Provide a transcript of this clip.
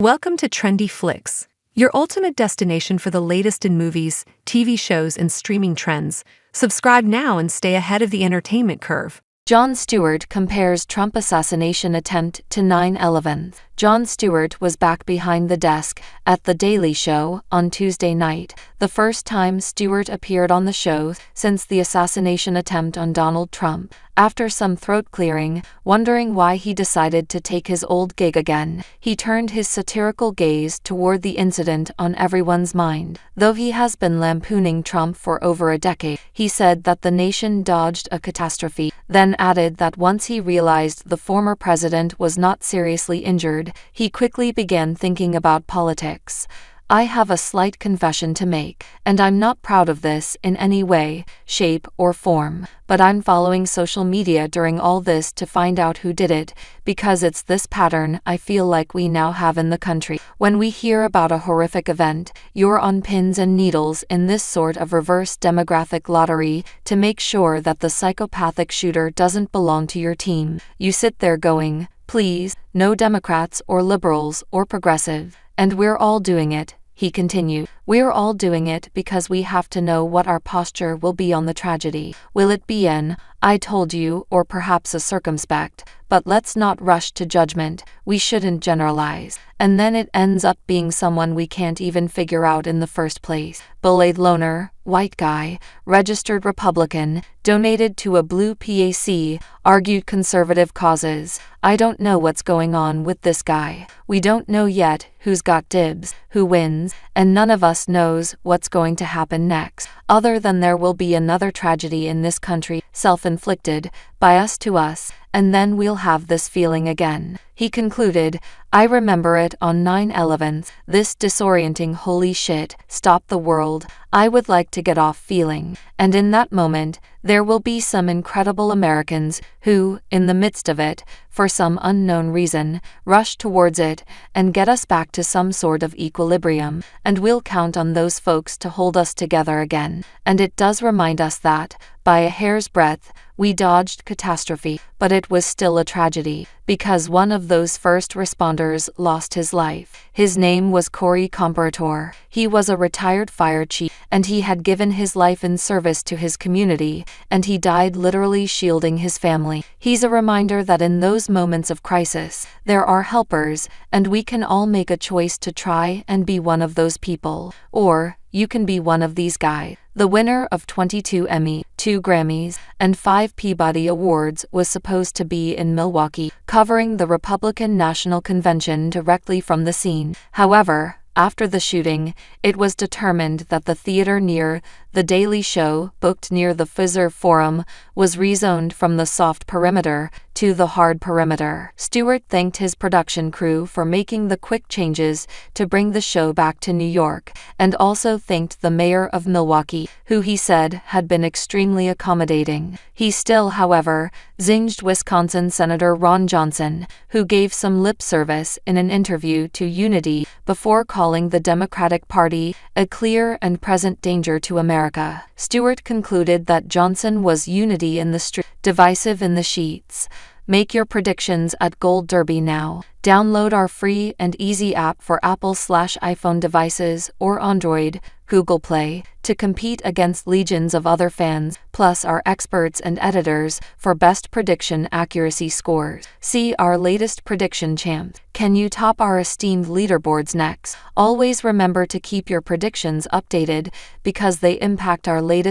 Welcome to Trendy Flicks, your ultimate destination for the latest in movies, TV shows, and streaming trends. Subscribe now and stay ahead of the entertainment curve. Jon Stewart compares Trump assassination attempt to 9/11. Jon Stewart was back behind the desk at The Daily Show on Tuesday night, the first time Stewart appeared on the show since the assassination attempt on Donald Trump. After some throat-clearing, wondering why he decided to take his old gig again, he turned his satirical gaze toward the incident on everyone's mind. Though he has been lampooning Trump for over a decade, he said that the nation dodged a catastrophe, then added that once he realized the former president was not seriously injured, he quickly began thinking about politics. "I have a slight confession to make, and I'm not proud of this in any way, shape, or form, but I'm following social media during all this to find out who did it, because it's this pattern I feel like we now have in the country. When we hear about a horrific event, you're on pins and needles in this sort of reverse demographic lottery to make sure that the psychopathic shooter doesn't belong to your team. You sit there going, please, no Democrats or liberals or progressive. And we're all doing it," he continued. "We're all doing it because we have to know what our posture will be on the tragedy. Will it be an, I told you, or perhaps a circumspect, but let's not rush to judgment, we shouldn't generalize, and then it ends up being someone we can't even figure out in the first place. Belayed loner, white guy, registered Republican, donated to a blue PAC, argued conservative causes. I don't know what's going on with this guy. We don't know yet who's got dibs, who wins, and none of us knows what's going to happen next, other than there will be another tragedy in this country, self-inflicted, by us to us, and then we'll have this feeling again." He concluded, "I remember it on 9/11, this disorienting holy shit, stop the world, I would like to get off feeling, and in that moment, there will be some incredible Americans who, in the midst of it, for some unknown reason, rush towards it and get us back to some sort of equilibrium, and we'll count on those folks to hold us together again. And it does remind us that, by a hair's breadth, we dodged catastrophe, but it was still a tragedy, because one of those first responders lost his life. His name was Corey Comparator. He was a retired fire chief, and he had given his life in service to his community, and he died literally shielding his family. He's a reminder that in those moments of crisis, there are helpers, and we can all make a choice to try and be one of those people. Or, you can be one of these guys." The winner of 22 Emmy, 2 Grammys, and 5 Peabody Awards was supposed to be in Milwaukee, covering the Republican National Convention directly from the scene. However, after the shooting, it was determined that the theater near The Daily Show, booked near the Fiserv Forum, was rezoned from the soft perimeter to the hard perimeter. Stewart thanked his production crew for making the quick changes to bring the show back to New York, and also thanked the mayor of Milwaukee, who he said had been extremely accommodating. He still, however, zinged Wisconsin Senator Ron Johnson, who gave some lip service in an interview to Unity before calling the Democratic Party a clear and present danger to America. Stewart concluded that Johnson was unity in the street, divisive in the sheets. Make your predictions at Gold Derby now. Download our free and easy app for Apple/iPhone devices or Android, Google Play, to compete against legions of other fans, plus our experts and editors, for best prediction accuracy scores. See our latest prediction champs. Can you top our esteemed leaderboards next? Always remember to keep your predictions updated, because they impact our latest